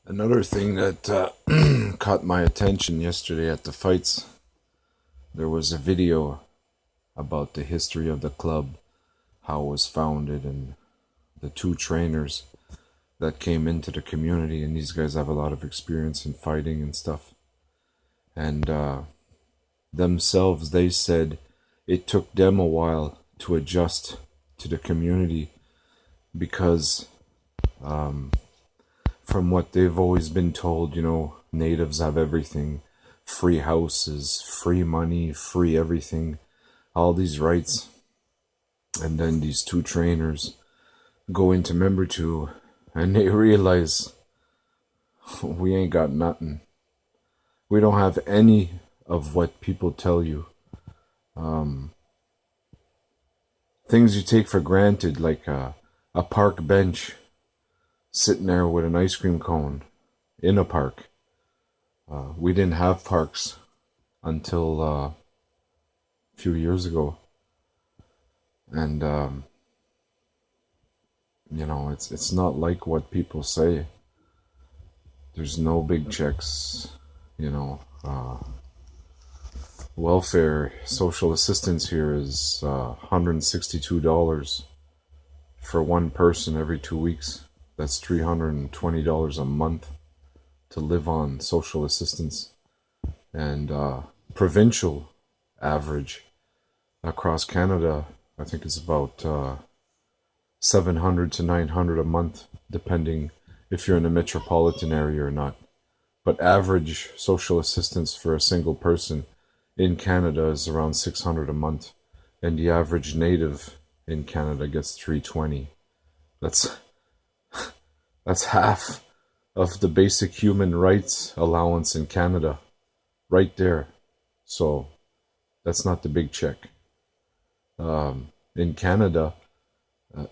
Another thing that caught my attention yesterday at the fights, there was a video about the history of the club, how it was founded, and the two trainers that came into the community. And these guys have a lot of experience in fighting and stuff. And themselves, they said it took them a while to adjust to the community because from what they've always been told, natives have everything, free houses, free money, free everything, all these rights. And then these two trainers go into member two and they realize we ain't got nothing. We don't have any of what people tell you. Things you take for granted, like a park bench, sitting there with an ice cream cone in a park. We didn't have parks until a few years ago. And, it's not like what people say. There's no big checks, welfare, social assistance here is $162 for one person every 2 weeks. That's $320 a month to live on social assistance. And provincial average across Canada, I think it's about $700 to $900 a month, depending if you're in a metropolitan area or not. But average social assistance for a single person in Canada is around $600 a month, and the average native in Canada gets $320. That's half of the basic human rights allowance in Canada, right there. So that's not the big check. In Canada,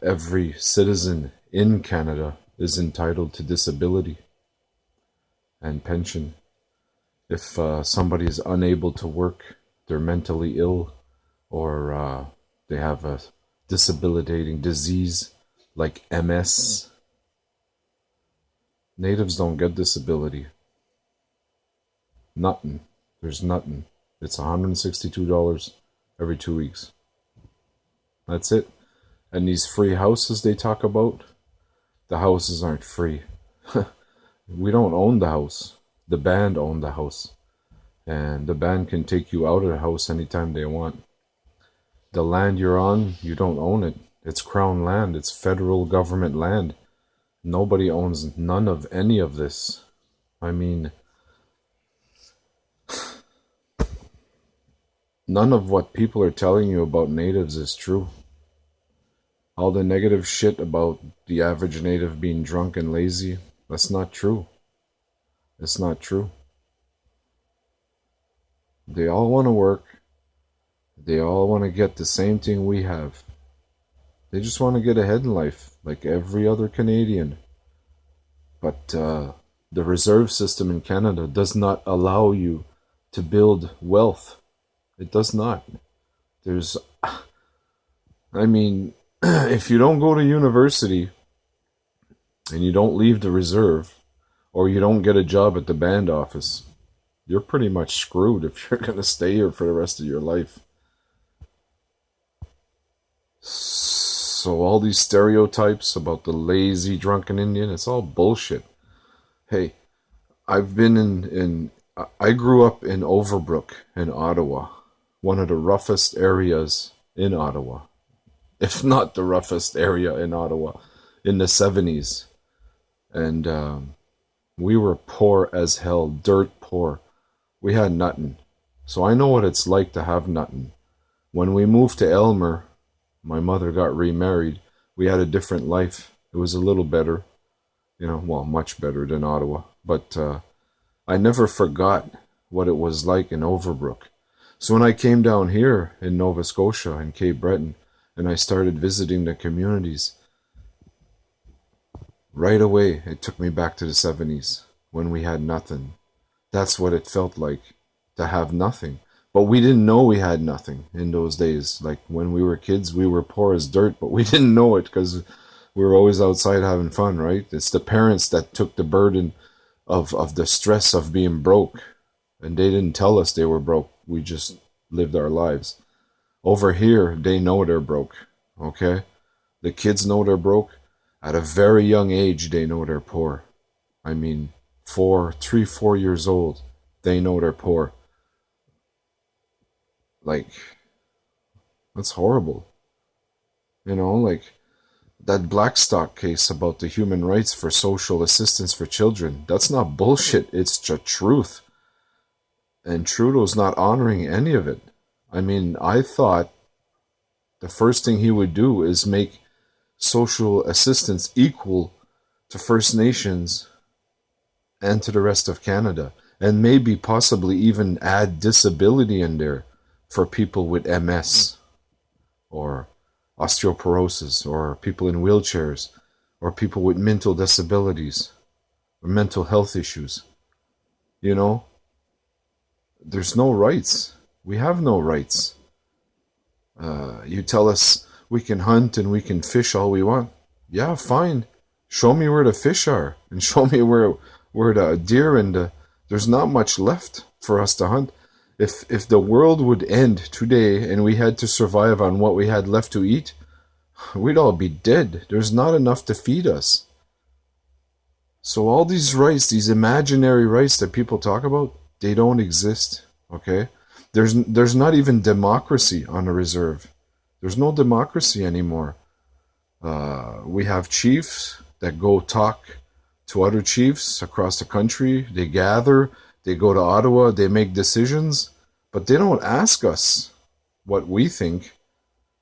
every citizen in Canada is entitled to disability and pension. If somebody is unable to work, they're mentally ill, or they have a debilitating disease like MS, natives don't get disability. Nothing. There's nothing. It's $162 every 2 weeks. That's it. And these free houses they talk about, the houses aren't free. We don't own the house. The band owned the house. And the band can take you out of the house anytime they want. The land you're on, you don't own it. It's crown land. It's federal government land. Nobody owns none of any of this. I mean, none of what people are telling you about natives is true. All the negative shit about the average native being drunk and lazy, that's not true. It's not true. They all want to work. They all want to get the same thing we have. They just want to get ahead in life, like every other Canadian. But the reserve system in Canada does not allow you to build wealth. It does not. If you don't go to university and you don't leave the reserve, or you don't get a job at the band office, you're pretty much screwed if you're going to stay here for the rest of your life. So all these stereotypes about the lazy, drunken Indian, it's all bullshit. Hey, I grew up in Overbrook in Ottawa, one of the roughest areas in Ottawa, if not the roughest area in Ottawa, in the 70s. And we were poor as hell, dirt poor. We had nothing. So I know what it's like to have nothing. When we moved to Elmer, my mother got remarried. We had a different life. It was a little better, much better than Ottawa. But I never forgot what it was like in Overbrook. So when I came down here in Nova Scotia and Cape Breton, and I started visiting the communities, right away it took me back to the 70s when we had nothing. That's what it felt like to have nothing. But we didn't know we had nothing in those days. Like when we were kids, we were poor as dirt, but we didn't know it because we were always outside having fun, right? It's the parents that took the burden of the stress of being broke. And they didn't tell us they were broke. We just lived our lives. Over here, they know they're broke. Okay? The kids know they're broke. At a very young age, they know they're poor. I mean, 4 years old, they know they're poor. Like, that's horrible. Like that Blackstock case about the human rights for social assistance for children. That's not bullshit. It's the truth. And Trudeau's not honoring any of it. I mean, I thought the first thing he would do is make social assistance equal to First Nations and to the rest of Canada. And maybe possibly even add disability in there for people with MS or osteoporosis or people in wheelchairs or people with mental disabilities or mental health issues. There's no rights. We have no rights. You tell us we can hunt and we can fish all we want. Yeah, fine. Show me where the fish are and show me where the deer and there's not much left for us to hunt. If the world would end today and we had to survive on what we had left to eat, we'd all be dead. There's not enough to feed us. So all these rights, these imaginary rights that people talk about, they don't exist. Okay? There's not even democracy on the reserve. There's no democracy anymore. We have chiefs that go talk to other chiefs across the country. They gather, they go to Ottawa, they make decisions, but they don't ask us what we think.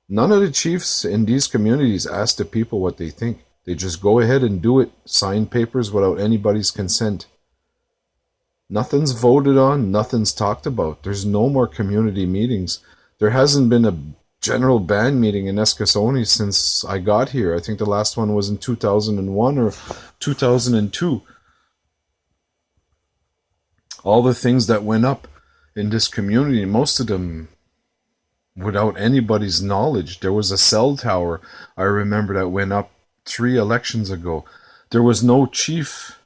None of the chiefs in these communities ask the people what they think. They just go ahead and do it, sign papers without anybody's consent. Nothing's voted on, nothing's talked about. There's no more community meetings. There hasn't been a general band meeting in Eskasoni since I got here. I think the last one was in 2001 or 2002. All the things that went up in this community, most of them without anybody's knowledge. There was a cell tower, I remember, that went up 3 elections ago. There was no chief.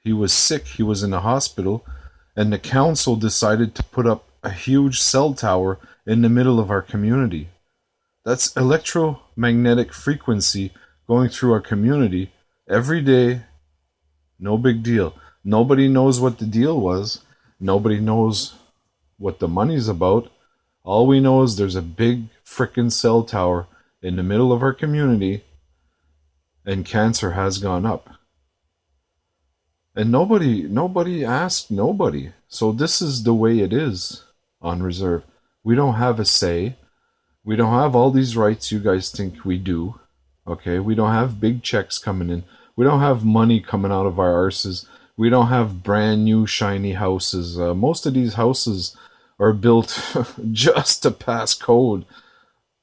He was sick. He was in a hospital. And the council decided to put up a huge cell tower in the middle of our community. That's electromagnetic frequency going through our community every day. No big deal. Nobody knows what the deal was. Nobody knows what the money's about. All we know is there's a big frickin' cell tower in the middle of our community, and cancer has gone up. And nobody asked nobody. So this is the way it is on reserve. We don't have a say. We don't have all these rights you guys think we do. Okay? We don't have big checks coming in. We don't have money coming out of our arses. We don't have brand new shiny houses. Most of these houses are built just to pass code.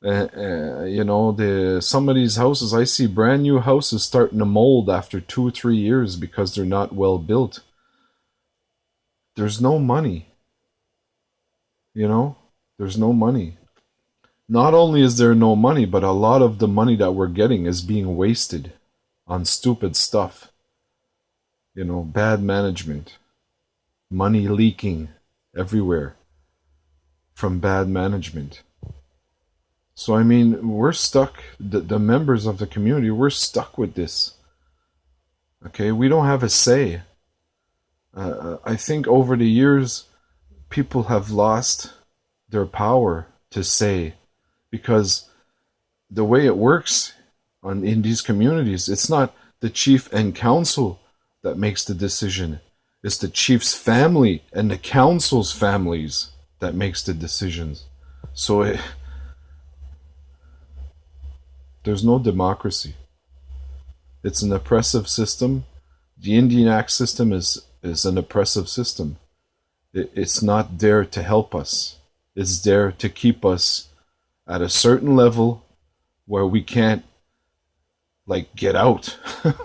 Some of these houses, I see brand new houses starting to mold after 2 or 3 years because they're not well built. There's no money. There's no money. Not only is there no money, but a lot of the money that we're getting is being wasted on stupid stuff. Bad management, money leaking everywhere from bad management. So, we're stuck, the members of the community, we're stuck with this. Okay, we don't have a say. I think over the years, people have lost their power to say, because the way it works in these communities, it's not the chief and council that makes the decision. It's the chief's family and the council's families that makes the decisions. So there's no democracy. It's an oppressive system. The Indian Act system is an oppressive system. It's not there to help us. It's there to keep us at a certain level where we can't get out.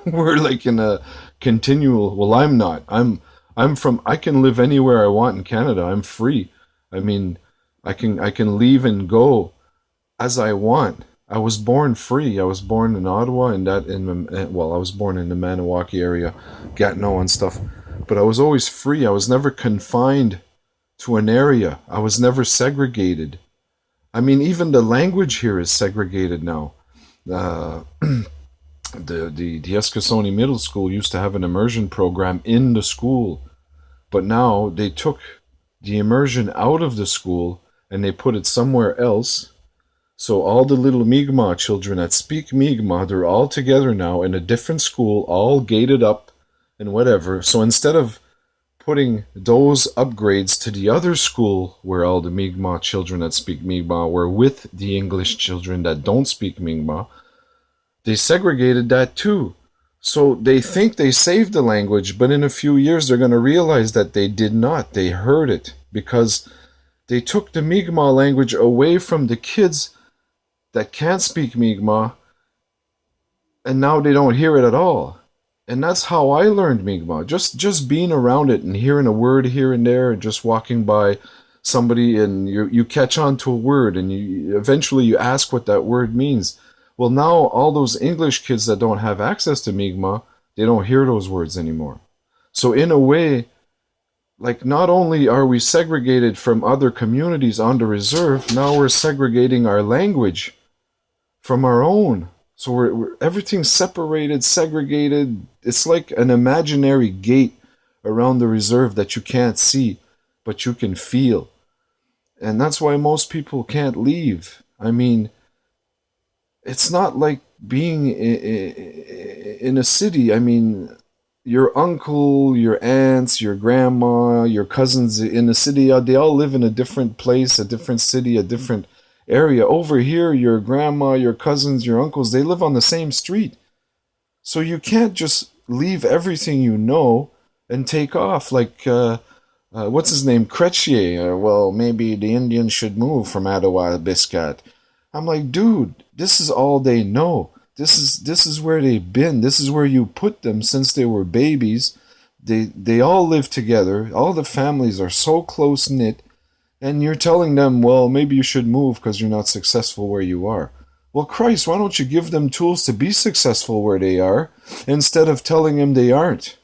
We're in a continual, well, I'm not. I can live anywhere I want in Canada. I'm free. I can leave and go as I want. I was born free. I was born in Ottawa, I was born in the Maniwaki area, Gatineau and stuff. but I was always free. I was never confined to an area. I was never segregated. I mean, even the language here is segregated now. Uh, the Eskasoni Middle School used to have an immersion program in the school, but now they took the immersion out of the school and they put it somewhere else. So all the little Mi'kmaq children that speak Mi'kmaq, they're all together now in a different school, all gated up and whatever. So instead of putting those upgrades to the other school where all the Mi'kmaq children that speak Mi'kmaq were with the English children that don't speak Mi'kmaq, they segregated that too. So they think they saved the language, but in a few years they're going to realize that they did not. They heard it because they took the Mi'kmaq language away from the kids that can't speak Mi'kmaq, and now they don't hear it at all. And that's how I learned Mi'kmaq. Just being around it and hearing a word here and there, and just walking by somebody and you catch on to a word and eventually you ask what that word means. Well, now all those English kids that don't have access to Mi'kmaq, they don't hear those words anymore. So in a way, like, not only are we segregated from other communities on the reserve, now we're segregating our language from our own. So we're everything's separated, segregated. It's like an imaginary gate around the reserve that you can't see, but you can feel. And that's why most people can't leave. I mean, it's not like being in a city. I mean, your uncle, your aunts, your grandma, your cousins in the city, they all live in a different place, a different city, a different area. Over here, your grandma, your cousins, your uncles, they live on the same street. So you can't just leave everything you know and take off like, what's his name, Chrétien. Well, maybe the Indians should move from Ottawa to Biscat. I'm like, dude, this is all they know. This is where they've been. This is where you put them since they were babies. They all live together. All the families are so close knit. And you're telling them, well, maybe you should move because you're not successful where you are. Well, Christ, why don't you give them tools to be successful where they are instead of telling them they aren't?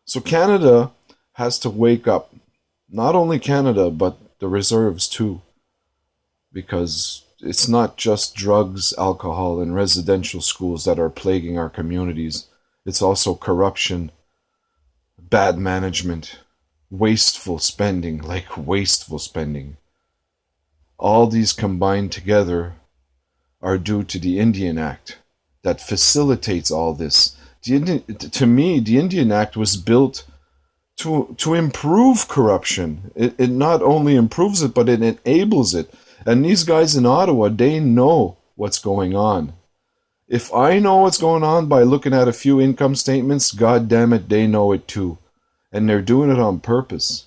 So Canada has to wake up. Not only Canada, but the reserves too. Because it's not just drugs, alcohol, and residential schools that are plaguing our communities. It's also corruption, bad management, wasteful spending, like wasteful spending. All these combined together are due to the Indian Act that facilitates all this. To me, the Indian Act was built to improve corruption. It not only improves it, but it enables it. And these guys in Ottawa, they know what's going on. If I know what's going on by looking at a few income statements, God damn it, they know it too. And they're doing it on purpose.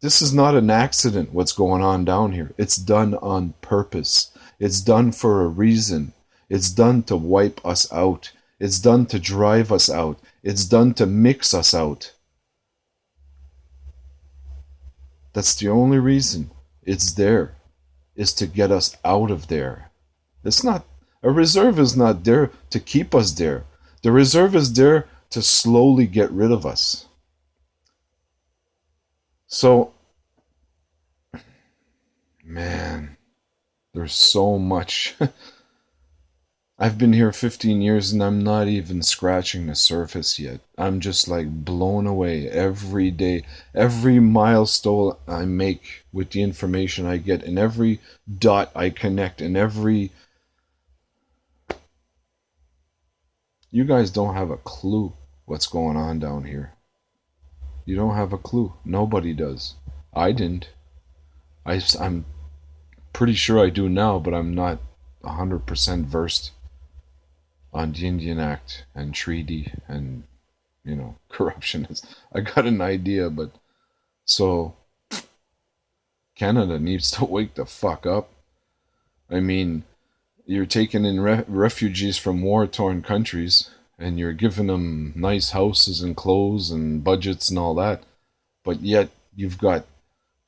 This is not an accident, what's going on down here. It's done on purpose. It's done for a reason. It's done to wipe us out. It's done to drive us out. It's done to mix us out. That's the only reason it's there, is to get us out of there. It's not, a reserve is not there to keep us there. The reserve is there to slowly get rid of us. So, man, there's so much. I've been here 15 years and I'm not even scratching the surface yet. I'm just like blown away every day. Every milestone I make with the information I get, and every dot I connect, and every... You guys don't have a clue what's going on down here. You don't have a clue. Nobody does. I didn't. I'm pretty sure I do now, but I'm not 100% versed on the Indian Act and treaty and, corruption. I got an idea, but so Canada needs to wake the fuck up. I mean, you're taking in refugees from war-torn countries and you're giving them nice houses and clothes and budgets and all that, but yet you've got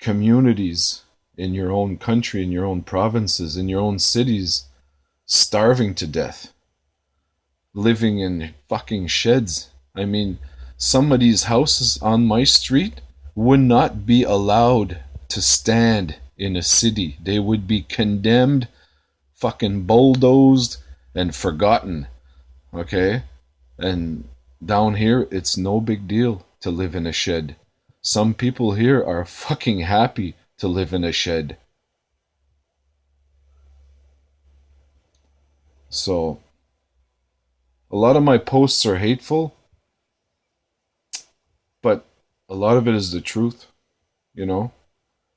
communities in your own country, in your own provinces, in your own cities, starving to death, living in fucking sheds. I mean, Somebody's houses on my street would not be allowed to stand in a city. They would be condemned, fucking bulldozed, and forgotten. Okay? And down here, it's no big deal to live in a shed. Some people here are fucking happy to live in a shed. So, a lot of my posts are hateful, but a lot of it is the truth, you know?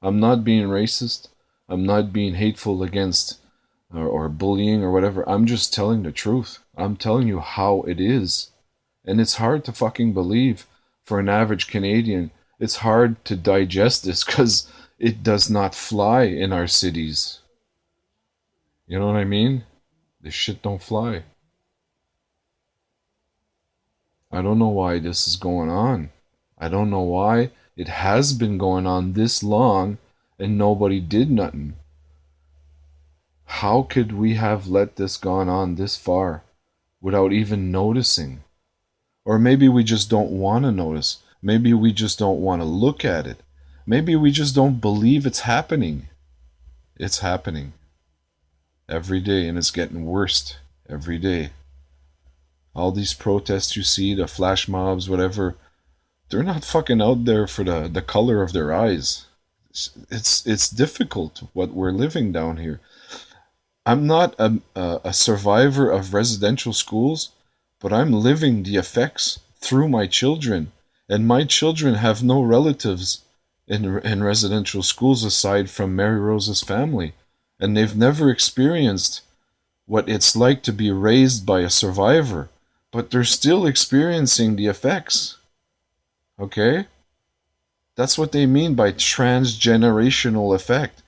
I'm not being racist. I'm not being hateful against or bullying or whatever. I'm just telling the truth. I'm telling you how it is. And it's hard to fucking believe for an average Canadian. It's hard to digest this because it does not fly in our cities. You know what I mean? This shit don't fly. I don't know why this is going on. I don't know why it has been going on this long and nobody did nothing. How could we have let this gone on this far without even noticing? Or maybe we just don't want to notice. Maybe we just don't want to look at it. Maybe we just don't believe it's happening. It's happening every day, and it's getting worse every day. All these protests you see, the flash mobs, whatever, they're not fucking out there for the color of their eyes. It's difficult what we're living down here. I'm not a survivor of residential schools, but I'm living the effects through my children. And my children have no relatives in residential schools aside from Mary Rose's family. And they've never experienced what it's like to be raised by a survivor. But they're still experiencing the effects. Okay? That's what they mean by transgenerational effect.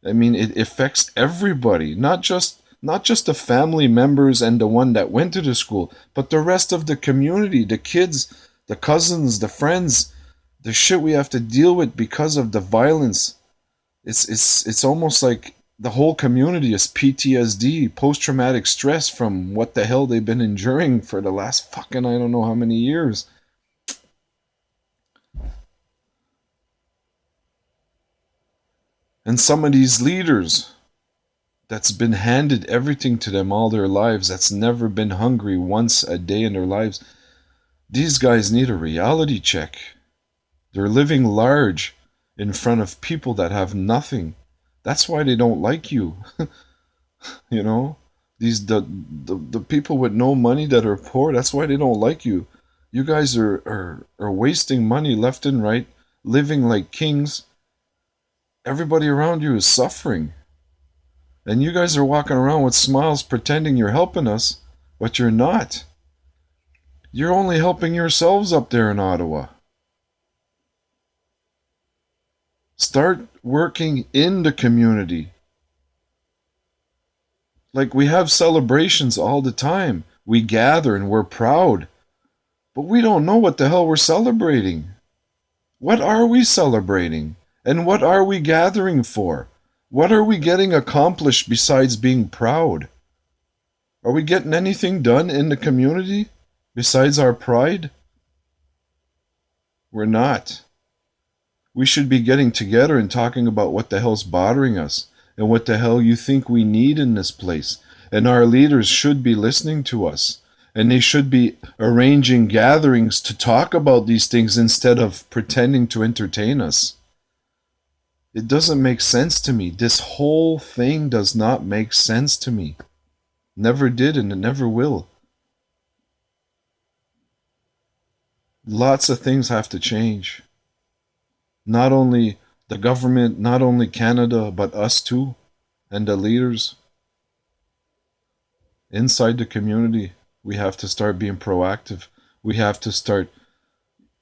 I mean, it affects everybody, not just the family members and the one that went to the school, but the rest of the community, the kids, the cousins, the friends, the shit we have to deal with because of the violence. It's almost like the whole community is PTSD, post-traumatic stress from what the hell they've been enduring for the last fucking I don't know how many years. And some of these leaders that's been handed everything to them all their lives, that's never been hungry once a day in their lives, these guys need a reality check. They're living large in front of people that have nothing. That's why they don't like you. You know? The people with no money that are poor, that's why they don't like you. You guys are wasting money left and right, living like kings. Everybody around you is suffering. And you guys are walking around with smiles pretending you're helping us, but you're not. You're only helping yourselves up there in Ottawa. Start working in the community. Like, we have celebrations all the time. We gather and we're proud. But we don't know what the hell we're celebrating. What are we celebrating? And what are we gathering for? What are we getting accomplished besides being proud? Are we getting anything done in the community besides our pride? We're not. We should be getting together and talking about what the hell's bothering us and what the hell you think we need in this place. And our leaders should be listening to us. And they should be arranging gatherings to talk about these things instead of pretending to entertain us. It doesn't make sense to me. This whole thing does not make sense to me. Never did, and it never will. Lots of things have to change. Not only the government, not only Canada, but us too, and the leaders. Inside the community, we have to start being proactive. We have to start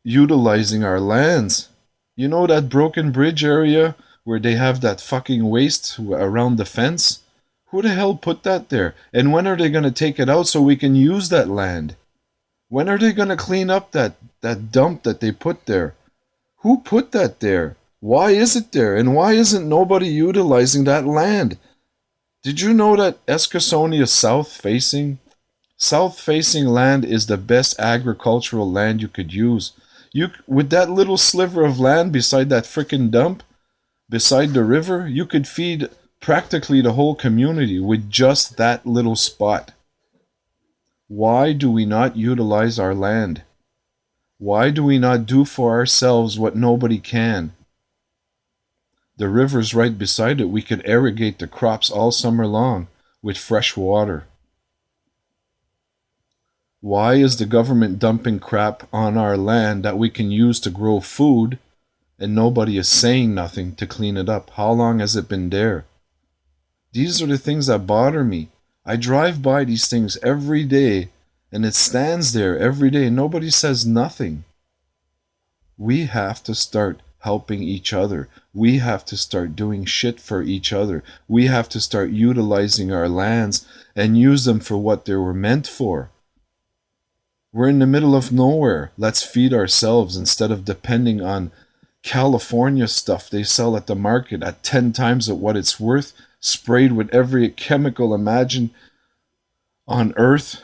utilizing our lands. You know that broken bridge area where they have that fucking waste around the fence? Who the hell put that there? And when are they going to take it out so we can use that land? When are they going to clean up that dump that they put there? Who put that there? Why is it there? And why isn't nobody utilizing that land? Did you know that Eskasoni is south facing? South-facing land is the best agricultural land you could use. You with that little sliver of land beside that frickin' dump, beside the river, you could feed practically the whole community with just that little spot. Why do we not utilize our land? Why do we not do for ourselves what nobody can? The river's right beside it. We could irrigate the crops all summer long with fresh water. Why is the government dumping crap on our land that we can use to grow food and nobody is saying nothing to clean it up? How long has it been there? These are the things that bother me. I drive by these things every day and it stands there every day. Nobody says nothing. We have to start helping each other. We have to start doing shit for each other. We have to start utilizing our lands and use them for what they were meant for. We're in the middle of nowhere. Let's feed ourselves instead of depending on California stuff they sell at the market at 10 times at what it's worth, sprayed with every chemical imagined on earth.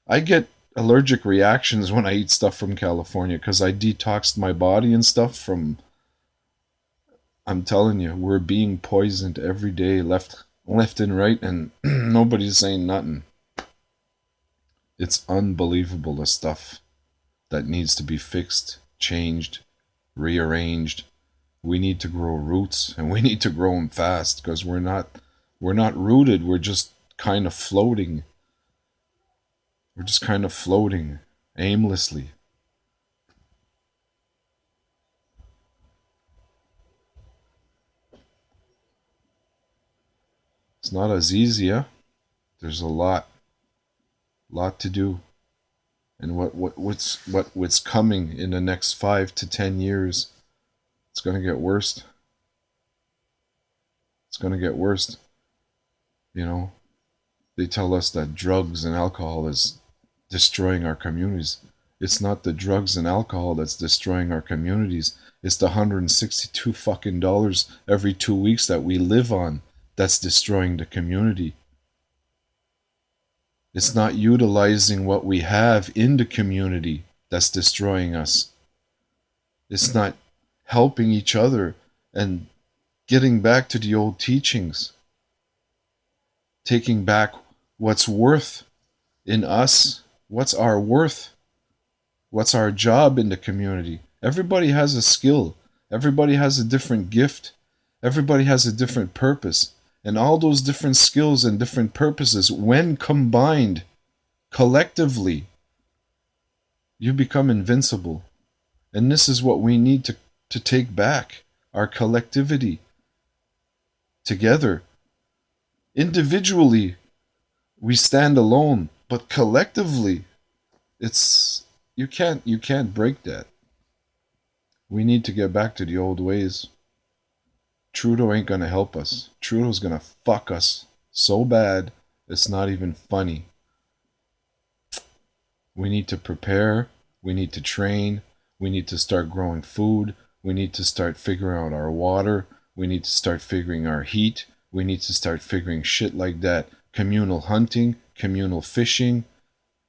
I get allergic reactions when I eat stuff from California because I detoxed my body and stuff from... I'm telling you, we're being poisoned every day, left and right, and nobody's saying nothing. It's unbelievable, the stuff that needs to be fixed, changed, rearranged. We need to grow roots, and we need to grow them fast because we're not rooted. We're just kind of floating. We're just kind of floating aimlessly. It's not as easy, yeah? There's a lot to do. And what's coming in the next 5 to 10 years, it's going to get worse. It's going to get worse. You know, they tell us that drugs and alcohol is destroying our communities. It's not the drugs and alcohol that's destroying our communities. It's the $162 fucking dollars every 2 weeks that we live on that's destroying the community. It's not utilizing what we have in the community that's destroying us. It's not helping each other and getting back to the old teachings. Taking back what's worth in us. What's our worth? What's our job in the community? Everybody has a skill. Everybody has a different gift. Everybody has a different purpose. And all those different skills and different purposes, when combined collectively, you become invincible. And this is what we need to take back, our collectivity. Together. Individually, we stand alone, but collectively, you can't break that. We need to get back to the old ways. Trudeau ain't gonna help us. Trudeau's gonna fuck us so bad, it's not even funny. We need to prepare, we need to train, we need to start growing food, we need to start figuring out our water, we need to start figuring our heat, we need to start figuring shit like that. Communal hunting, communal fishing,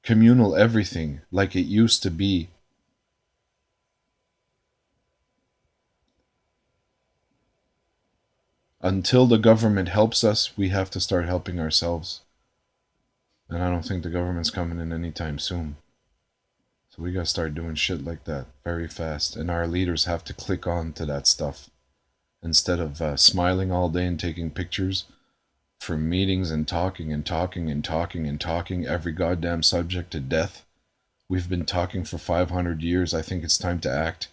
communal everything, like it used to be. Until the government helps us, we have to start helping ourselves. And I don't think the government's coming in anytime soon. So we gotta start doing shit like that very fast. And our leaders have to click on to that stuff. Instead of smiling all day and taking pictures for meetings and talking and talking and talking and talking every goddamn subject to death. We've been talking for 500 years. I think it's time to act.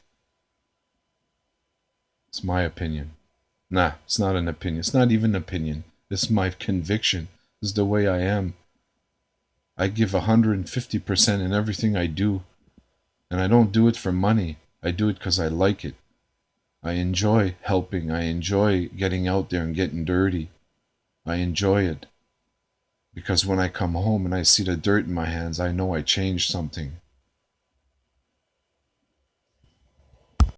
It's my opinion. Nah, it's not an opinion. It's not even an opinion. It's my conviction. This is the way I am. I give 150% in everything I do. And I don't do it for money. I do it because I like it. I enjoy helping. I enjoy getting out there and getting dirty. I enjoy it. Because when I come home and I see the dirt in my hands, I know I changed something.